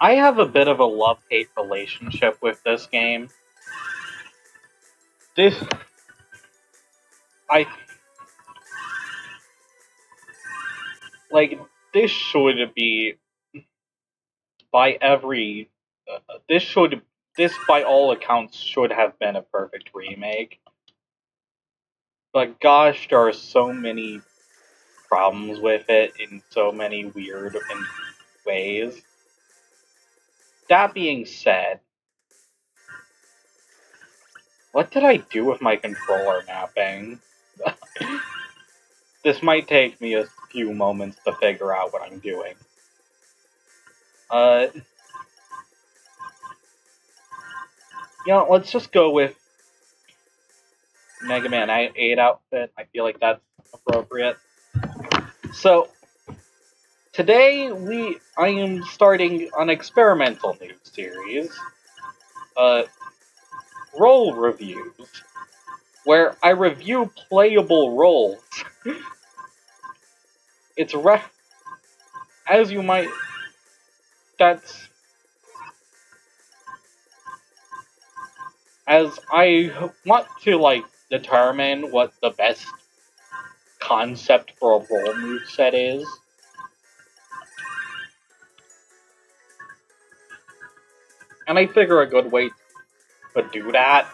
I have a bit of a love-hate relationship with this game. This, I like. This should be by every. This should. This, by all accounts, should have been a perfect remake. But gosh, there are so many problems with it in so many weird ways. That being said, what did I do with my controller mapping? This might take me a few moments to figure out what I'm doing. Let's just go with Mega Man 8 outfit. I feel like that's appropriate. So, today I am starting an experimental news series, role reviews, where I review playable roles. It's as you might, that's, as I want to, determine what the best concept for a role moveset is. And I figure a good way to do that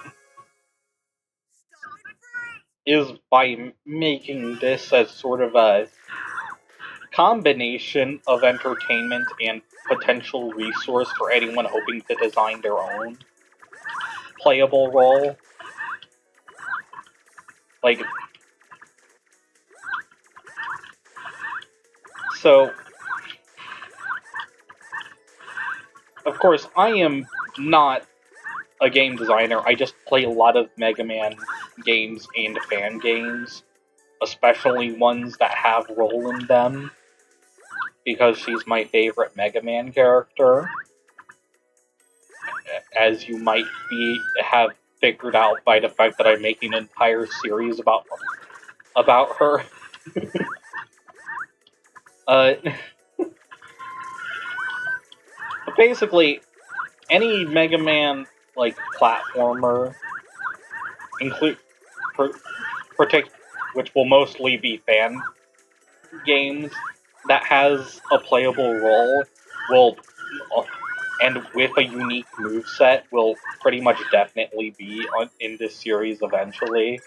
is by making this as sort of a combination of entertainment and potential resource for anyone hoping to design their own playable role. So, of course, I am not a game designer. I just play a lot of Mega Man games and fan games, especially ones that have role in them, because she's my favorite Mega Man character, as you might have figured out by the fact that I'm making an entire series about her. uh, Basically, any Mega Man platformer, include which will mostly be fan games that has a playable role, will and with a unique moveset will pretty much definitely be in this series eventually.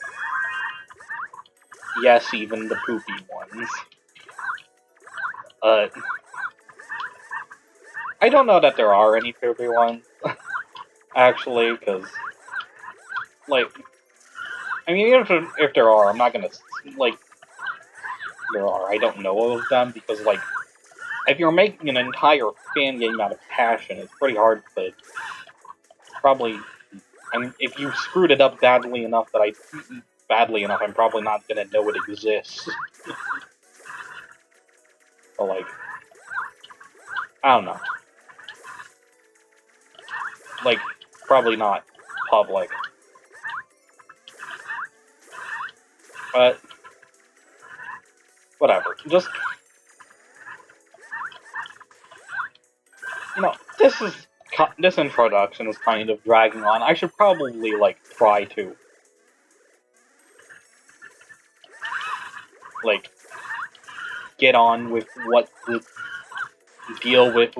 Yes, even the poopy ones. I don't know that there are any poopy ones, actually, because, even if there are, I'm not gonna, there are, I don't know of them, because, if you're making an entire fan game out of passion, it's pretty hard to probably. If you screwed it up badly enough, I'm probably not gonna know it exists. But I don't know. Probably not public. But whatever. Just this introduction is kind of dragging on. I should probably try to get on with what the deal with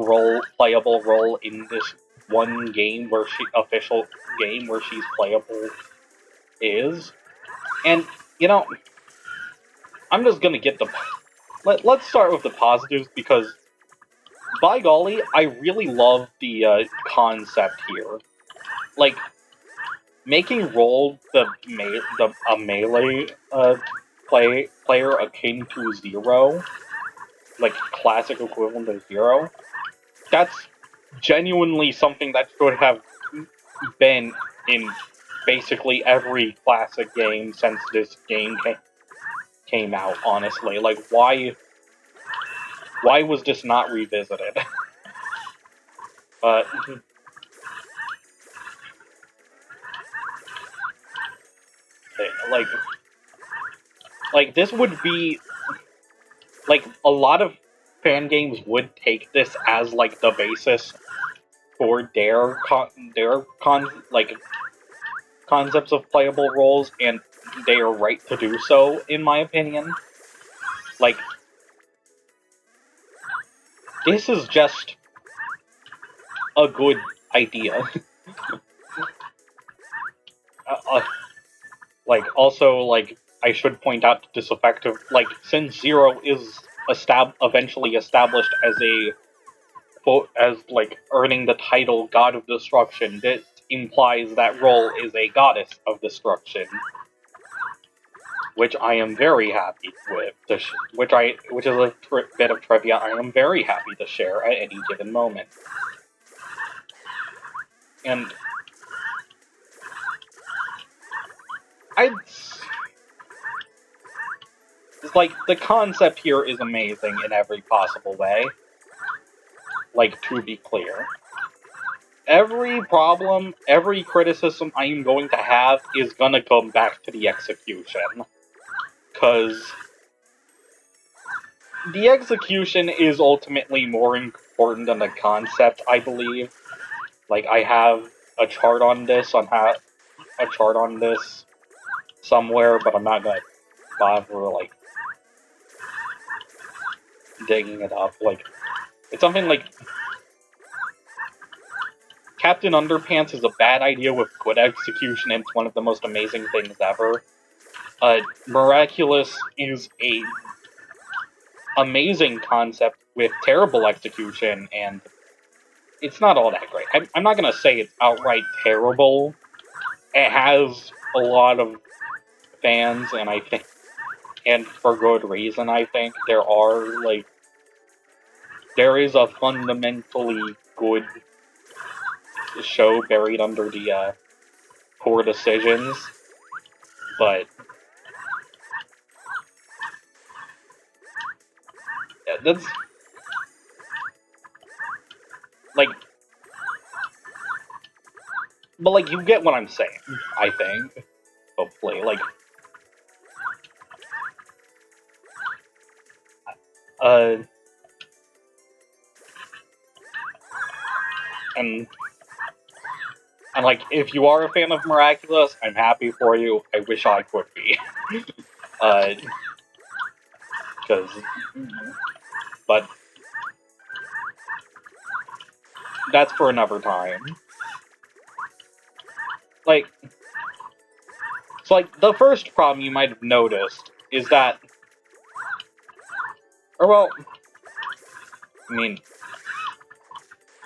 playable role in this one game official game where she's playable is. And I'm just gonna get let's start with the positives, because by golly, I really love the concept here. Making role a melee player akin to Zero, classic equivalent of Zero. That's genuinely something that should have been in basically every classic game since this game came out, honestly. Why was this not revisited? But this would be a lot of fan games would take this as the basis for like concepts of playable roles, and they are right to do so, in my opinion. Like, this is just a good idea. Like, also, like, I should point out this effective, like, since Zero is eventually established as like, earning the title God of Destruction, this implies that role is a goddess of destruction, which I am very happy with, which is a bit of trivia I am very happy to share at any given moment. And it's like, the concept here is amazing in every possible way. Like, to be clear. Every problem, every criticism I am going to have is gonna come back to the execution. Because the execution is ultimately more important than the concept, I believe. Like, I have a chart on this somewhere, but I'm not gonna bother, like, digging it up. Like, it's something like, Captain Underpants is a bad idea with good execution, and it's one of the most amazing things ever. Miraculous is a amazing concept with terrible execution, and it's not all that great. I'm not gonna say it's outright terrible. It has a lot of fans, and I think, and for good reason, I think. There is a fundamentally good show buried under the poor decisions, but yeah, that's, like, but, like, you get what I'm saying, I think. Hopefully, like, uh, and like, if you are a fan of Miraculous, I'm happy for you. I wish I could be. But that's for another time. Like, so, like, the first problem you might have noticed is that, or, well, I mean,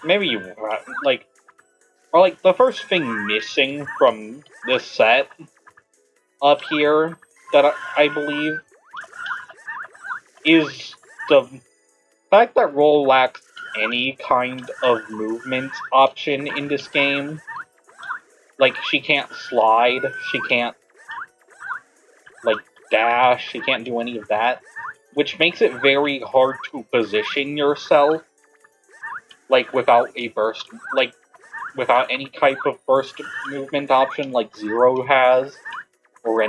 maybe you, like, or, like, the first thing missing from this set up here that I believe is the fact that Roll lacks any kind of movement option in this game. Like, she can't slide, she can't, like, dash, she can't do any of that, which makes it very hard to position yourself, like, without any type of burst movement option like Zero has, or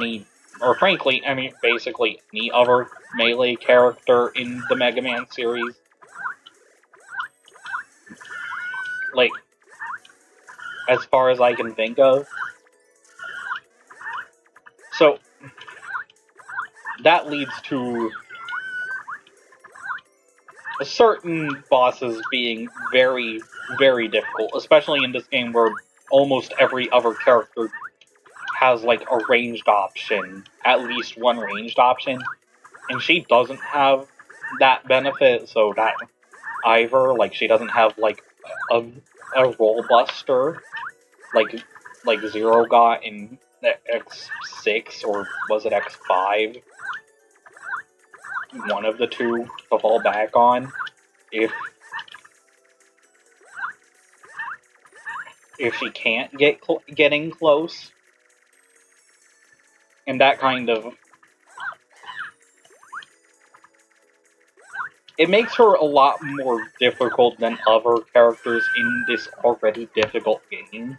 frankly, I mean, basically any other melee character in the Mega Man series. Like, as far as I can think of. So, that leads to certain bosses being very, very difficult, especially in this game where almost every other character has, like, a ranged option, at least one ranged option, and she doesn't have that benefit, so that either, like, she doesn't have, like, a roll buster, like Zero got in X6, or was it X5? One of the two to fall back on, if she can't getting close. And that kind of, it makes her a lot more difficult than other characters in this already difficult game.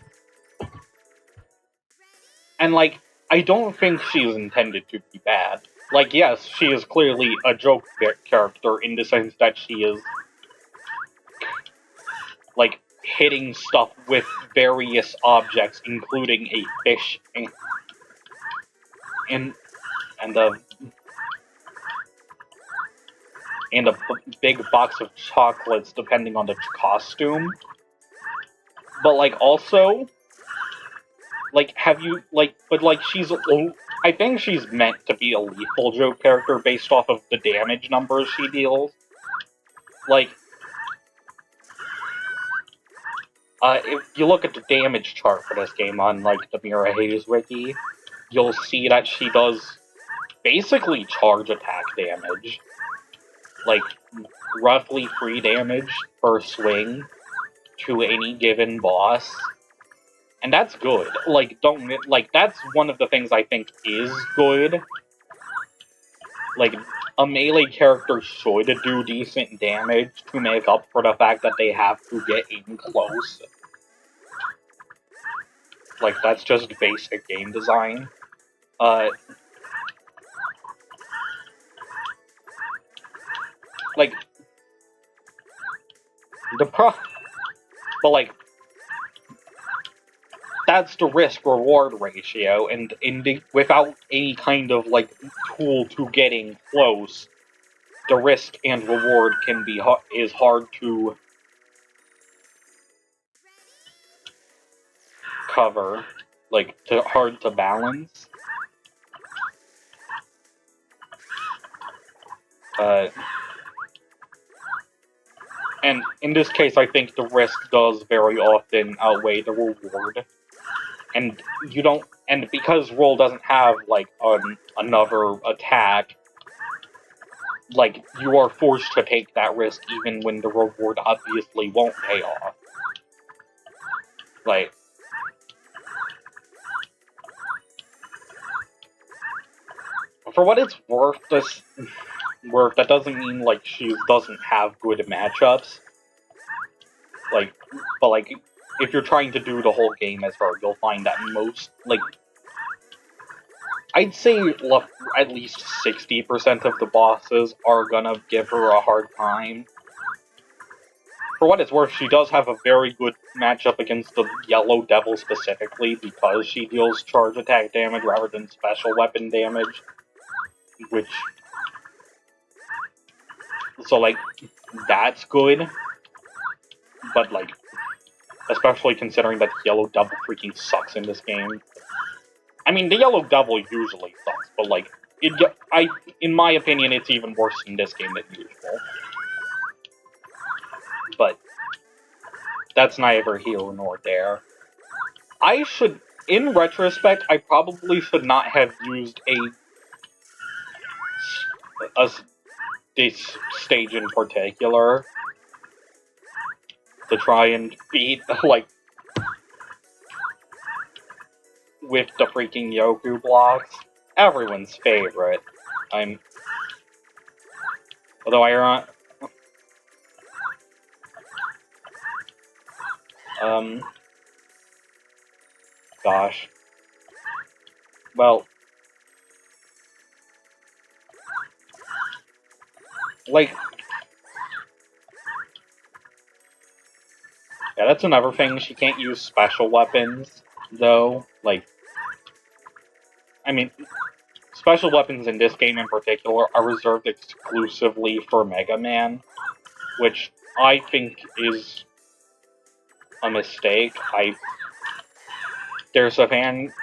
And, like, I don't think she's intended to be bad. Like, yes, she is clearly a joke character in the sense that she is, like, hitting stuff with various objects, including a fish and and a and a big box of chocolates, depending on the costume. But like also, like have you like? But like I think she's meant to be a lethal joke character based off of the damage numbers she deals. Like, if you look at the damage chart for this game on like the Mira Hayes wiki, you'll see that she does basically charge attack damage, like roughly 3 damage per swing to any given boss. And that's good. Like, that's one of the things I think is good. Like, a melee character should do decent damage to make up for the fact that they have to get in close. Like, that's just basic game design. Like, but like, that's the risk-reward ratio, and without any kind of, like, tool to getting close, the risk and reward is hard to cover, like, hard to balance. And in this case, I think the risk does very often outweigh the reward. And because roll doesn't have, like, another attack, like, you are forced to take that risk even when the reward obviously won't pay off. Like, for what it's worth, that doesn't mean, like, she doesn't have good matchups. Like, but, like, if you're trying to do the whole game as her, you'll find that most, like, I'd say at least 60% of the bosses are gonna give her a hard time. For what it's worth, she does have a very good matchup against the Yellow Devil specifically, because she deals charge attack damage rather than special weapon damage. So, like, that's good. But, like, especially considering that Yellow Devil freaking sucks in this game. I mean, the Yellow Devil usually sucks, but, like, in my opinion, it's even worse in this game than usual. But that's neither here nor there. In retrospect, I probably should not have used this stage in particular to try and beat, like, with the freaking Yoku blocks. Everyone's favorite. Although gosh. Well, like, yeah, that's another thing. She can't use special weapons, though. Like, I mean, special weapons in this game in particular are reserved exclusively for Mega Man, which I think is a mistake. There's a fan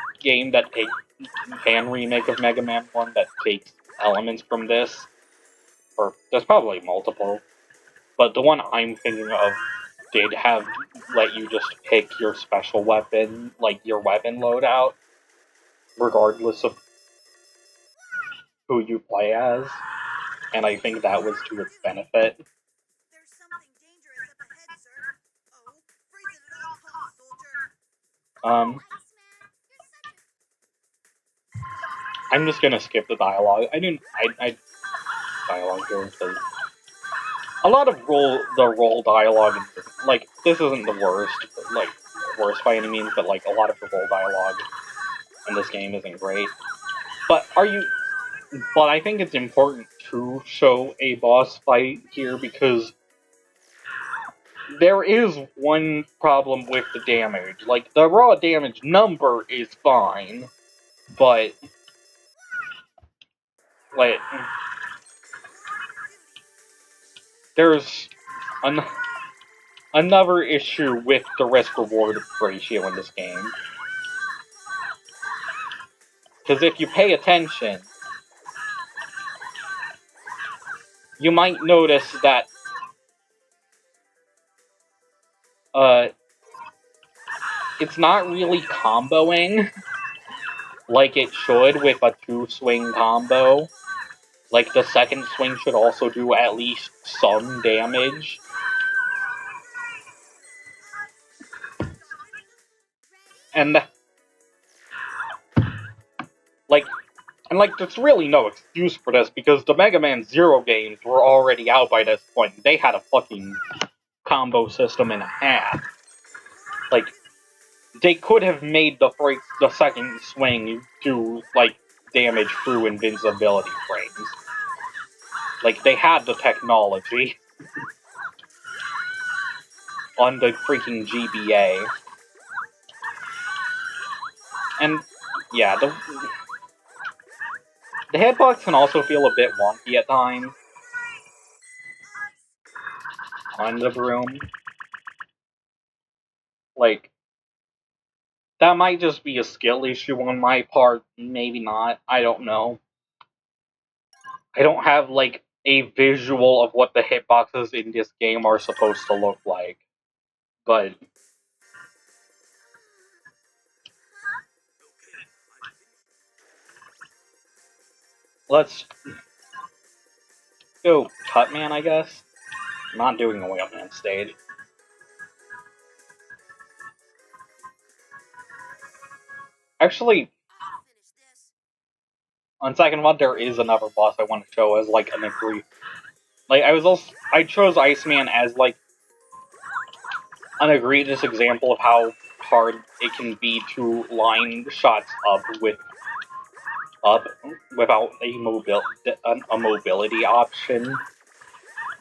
remake of Mega Man 1 that takes elements from this, or there's probably multiple, but the one I'm thinking of did let you just pick your special weapon, like your weapon loadout, regardless of who you play as, and I think that was to its benefit. I'm just gonna skip the dialogue. Dialogue here because a lot of roll dialogue, like, this isn't the worst, like, worst by any means, but, like, a lot of the roll dialogue in this game isn't great. But I think it's important to show a boss fight here because there is one problem with the damage. Like, the raw damage number is fine, but, like, there's another issue with the risk-reward ratio in this game. Because if you pay attention, you might notice that, it's not really comboing like it should with a 2-swing combo. Like, the second swing should also do at least some damage. And, like, there's really no excuse for this, because the Mega Man Zero games were already out by this point. They had a fucking combo system and a half. Like, they could have made the second swing do, like, damage through invincibility frames. Like, they had the technology on the freaking GBA. And, yeah, the hitbox can also feel a bit wonky at times on the broom. Like, that might just be a skill issue on my part, maybe not, I don't know. I don't have, like, a visual of what the hitboxes in this game are supposed to look like. But let's go Cutman, I guess. I'm not doing a Whaleman stage. Actually, on second one, there is another boss I want to show as, like, an agree. Like, I chose Iceman as, like, an egregious example of how hard it can be to line shots up without a mobility option.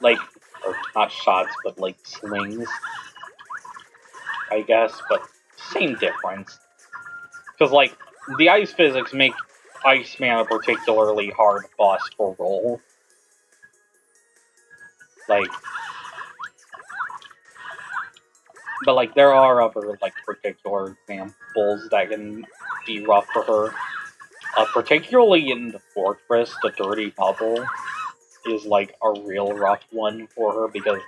Like, or not shots, but, like, slings, I guess, but same difference. Because, like, the ice physics make Iceman a particularly hard boss to roll. Like, but, like, there are other, like, particular examples that can be rough for her. Particularly in the Fortress, the Dirty Bubble is, like, a real rough one for her, because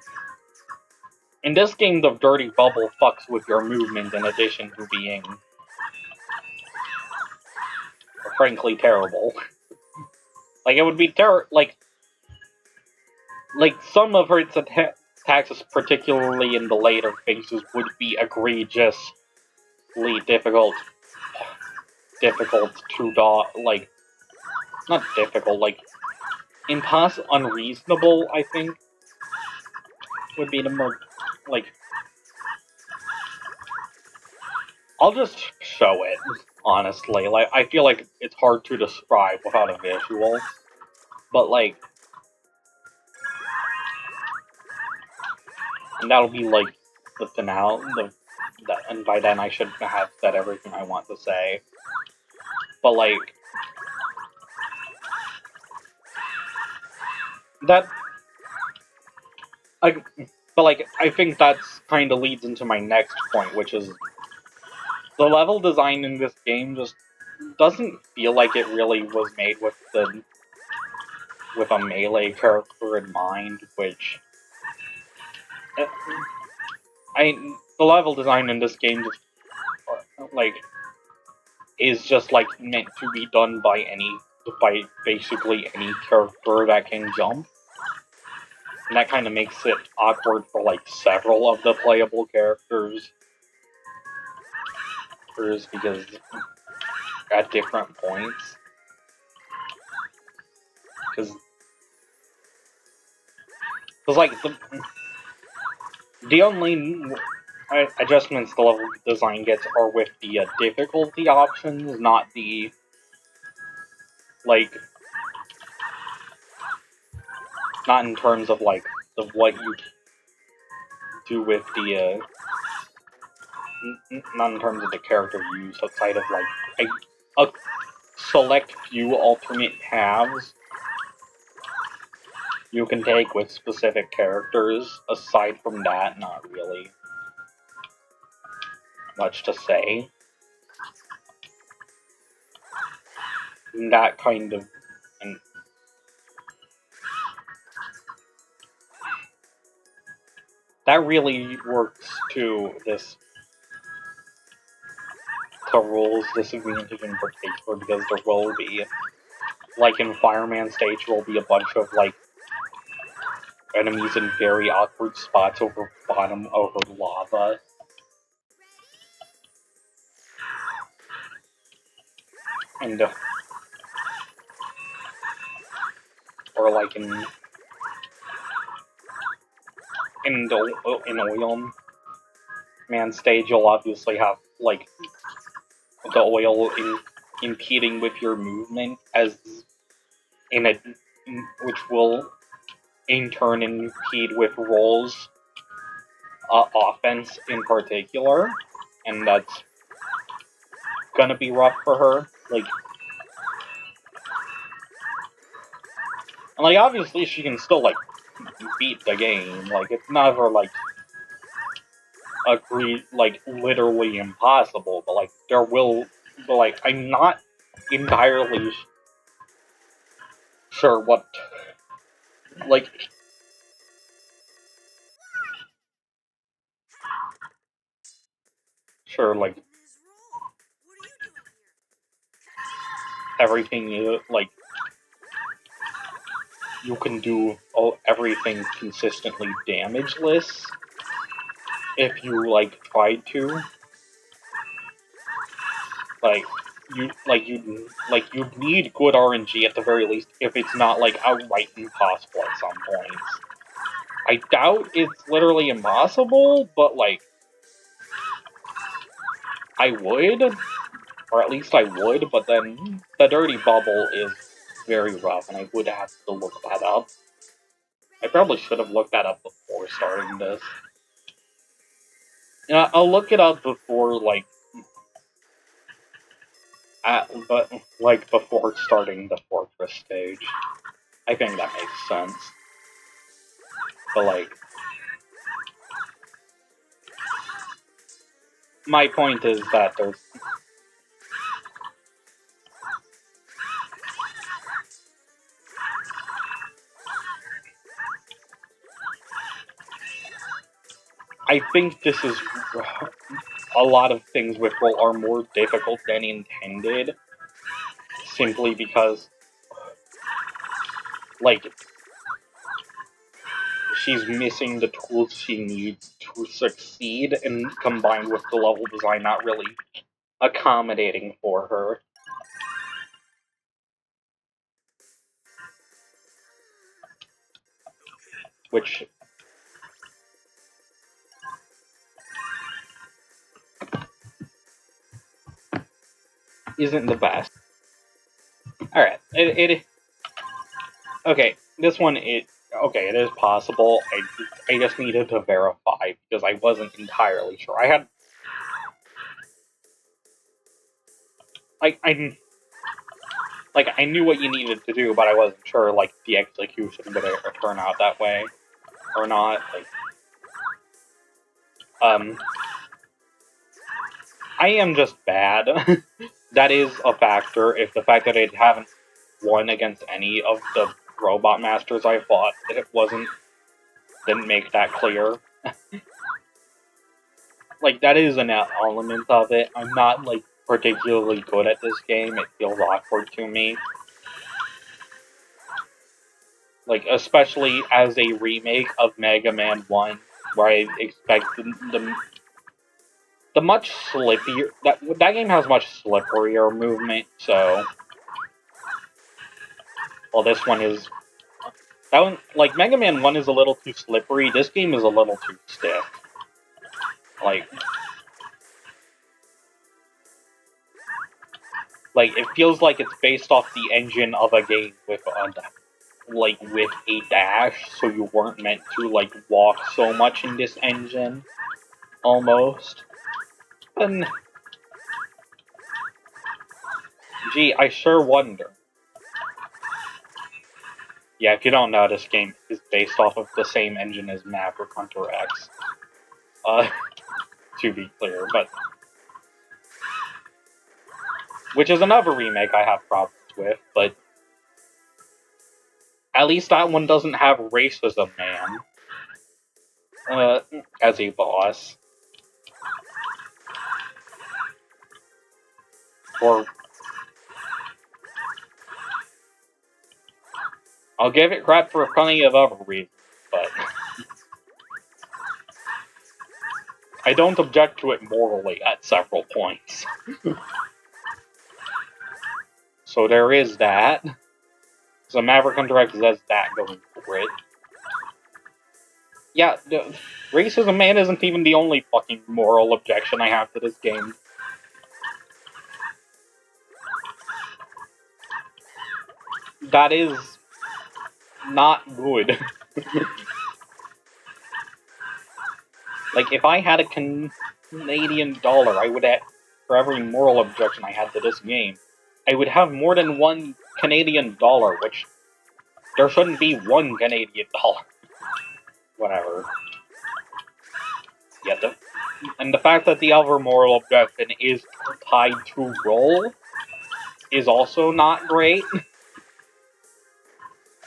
in this game, the Dirty Bubble fucks with your movement in addition to being, frankly, terrible. Like, it would be like, some of her attacks, particularly in the later phases, would be egregiously difficult to like, not difficult, like, unreasonable, I think, would be the more, like, I'll just show it, honestly. Like, I feel like it's hard to describe without a visual, but, like, and that'll be, like, the finale, and by then I should have said everything I want to say, but, like, that, like, but, like, I think that's kind of leads into my next point, which is the level design in this game just doesn't feel like it really was made with a melee character in mind, which, the level design in this game just, like, is just, like, meant to be done by basically any character that can jump. And that kind of makes it awkward for, like, several of the playable characters. Because at different points. Because, like, the only adjustments the level design gets are with the difficulty options, not the, like, not in terms of, like, of what you do with the, not in terms of the character use, outside of, like, a select few alternate paths you can take with specific characters. Aside from that, not really much to say. That kind of... And that really works to Roll's disadvantage in particular, because there will be, like in Fireman stage, will be a bunch of, like, enemies in very awkward spots over lava. And, or like in Oil Man stage, you'll obviously have, like, the oil impeding with your movement, which will in turn impede with Roll's offense in particular, and that's gonna be rough for her. Like, obviously she can still, like, beat the game. Like, it's never, like, literally impossible, but, like, I'm not entirely sure what, like, everything you can do everything consistently damageless if you, like, tried to. You'd need good RNG at the very least, if it's not, like, outright impossible at some points. I doubt it's literally impossible, but, like, I would, or at least I would, but then the dirty bubble is very rough, and I would have to look that up. I probably should have looked that up before starting this. Yeah, I'll look it up before, before starting the fortress stage. I think that makes sense. But, like, my point is that I think this is... a lot of things with Roll are more difficult than intended, simply because, like, she's missing the tools she needs to succeed, and combined with the level design not really accommodating for her. Which isn't the best. Alright, okay, this one, it is possible. I just needed to verify, because I wasn't entirely sure. I had... I knew what you needed to do, but I wasn't sure, like, the execution would turn out that way, or not. I am just bad. That is a factor. If the fact that I haven't won against any of the robot masters I fought, didn't make that clear. Like, that is an element of it. I'm not, like, particularly good at this game. It feels awkward to me. Like, especially as a remake of Mega Man 1, where I expect the much slippier... That game has much slipperier movement, so... Well, this one is... That one, like, Mega Man 1 is a little too slippery, this game is a little too stiff. Like, it feels like it's based off the engine of a game with like, with a dash, so you weren't meant to, like, walk so much in this engine, almost. And, gee, I sure wonder. Yeah, if you don't know, this game is based off of the same engine as Maverick Hunter X. To be clear, but... Which is another remake I have problems with, but... At least that one doesn't have Racism Man. As a boss. Or... I'll give it crap for plenty of other reasons, but... I don't object to it morally at several points. So there is that. So Maverick Hunter X has that going for it. Yeah, Racism Man isn't even the only fucking moral objection I have to this game. That is... not good. Like, if I had a Canadian dollar, I would have, for every moral objection I had to this game, I would have more than one Canadian dollar, which there shouldn't be one Canadian dollar. Whatever. Yeah, and the fact that the other moral objection is tied to roll is also not great.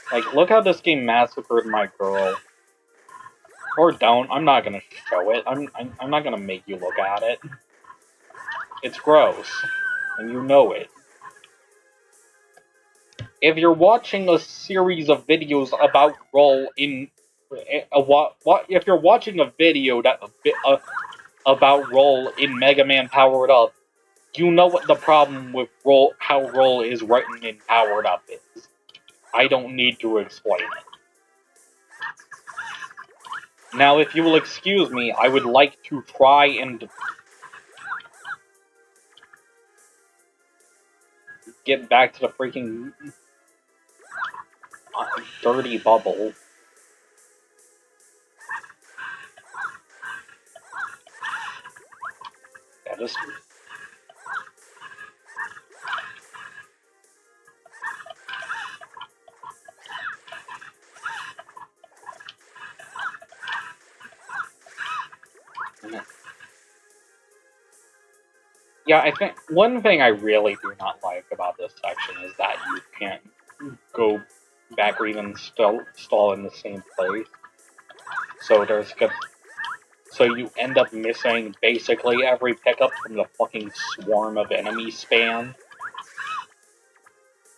Like, look how this game massacred my girl. Or don't. I'm not gonna show it. I'm not gonna make you look at it. It's gross. And you know it. If you're watching a series of videos about roll in... if you're watching a video that about roll in Mega Man Powered Up, you know what the problem with roll, how roll is written in Powered Up is. I don't need to explain it. Now, if you will excuse me, I would like to try and get back to the freaking dirty bubble. Yeah, just... Yeah, I think one thing I really do not like about this section is that you can't go back or even stall in the same place. So there's so you end up missing basically every pickup from the fucking swarm of enemy spam.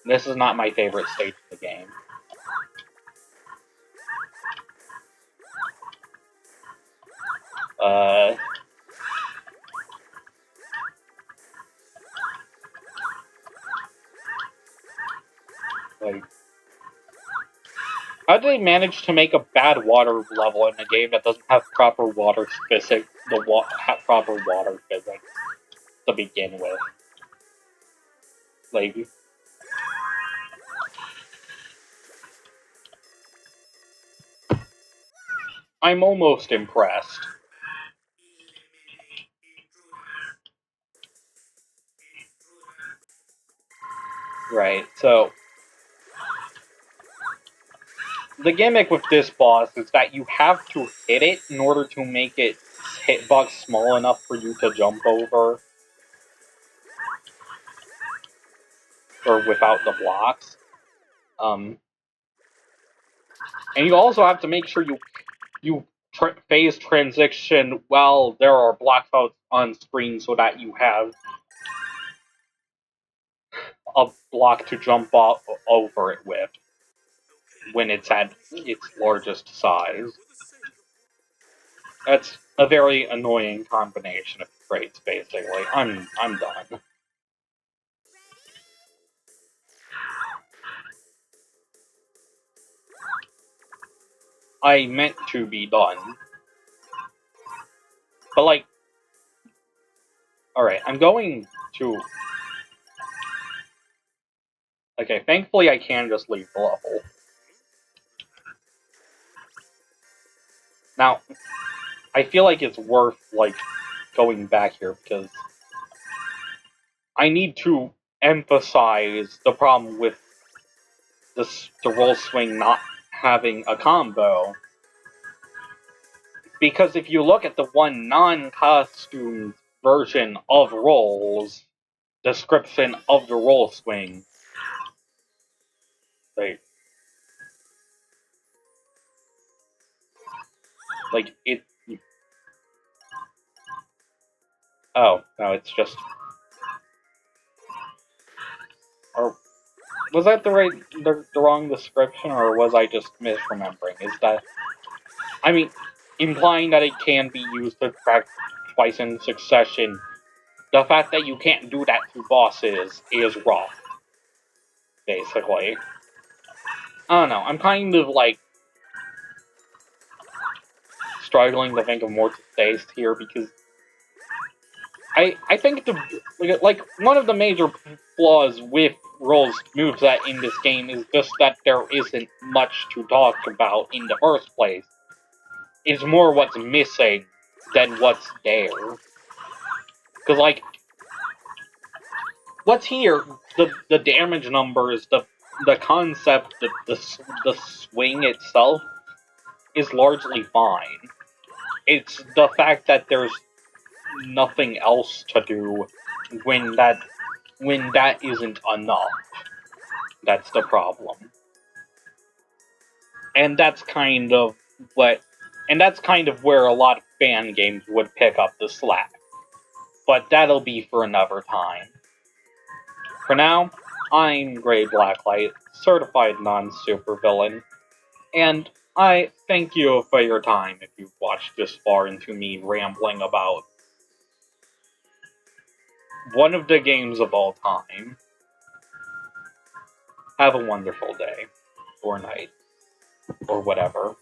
This is not my favorite stage of the game. Like, how do they manage to make a bad water level in a game that doesn't have proper water physics, proper water physics to begin with? Like, I'm almost impressed. Right, so... The gimmick with this boss is that you have to hit it in order to make its hitbox small enough for you to jump over. Or without the blocks. And you also have to make sure you phase transition while there are blocks out on screen so that you have a block to jump over it with when it's at its largest size. That's a very annoying combination of traits, basically. I'm done. I meant to be done. But, like... Alright, I'm going to... Okay, thankfully I can just leave the level. Now, I feel like it's worth, like, going back here, because I need to emphasize the problem with the roll swing not having a combo. Because if you look at the one non-costumed version of rolls, description of the roll swing, like it. Oh no, it's just. Or was that the wrong description, or was I just misremembering? Is that, I mean, implying that it can be used to track twice in succession? The fact that you can't do that to bosses is wrong, basically. I don't know. I'm kind of like struggling to think of more to say here, because I think one of the major flaws with Roll's moveset in this game is just that there isn't much to talk about in the first place. It's more what's missing than what's there. Because, like, what's here, the damage numbers, the concept, the swing itself is largely fine. It's the fact that there's nothing else to do when that isn't enough. That's the problem. And that's kind of what and that's kind of where a lot of fan games would pick up the slack. But that'll be for another time. For now, I'm Gray Blacklight, certified non-supervillain, and I thank you for your time if you've watched this far into me rambling about one of the games of all time. Have a wonderful day, or night, or whatever.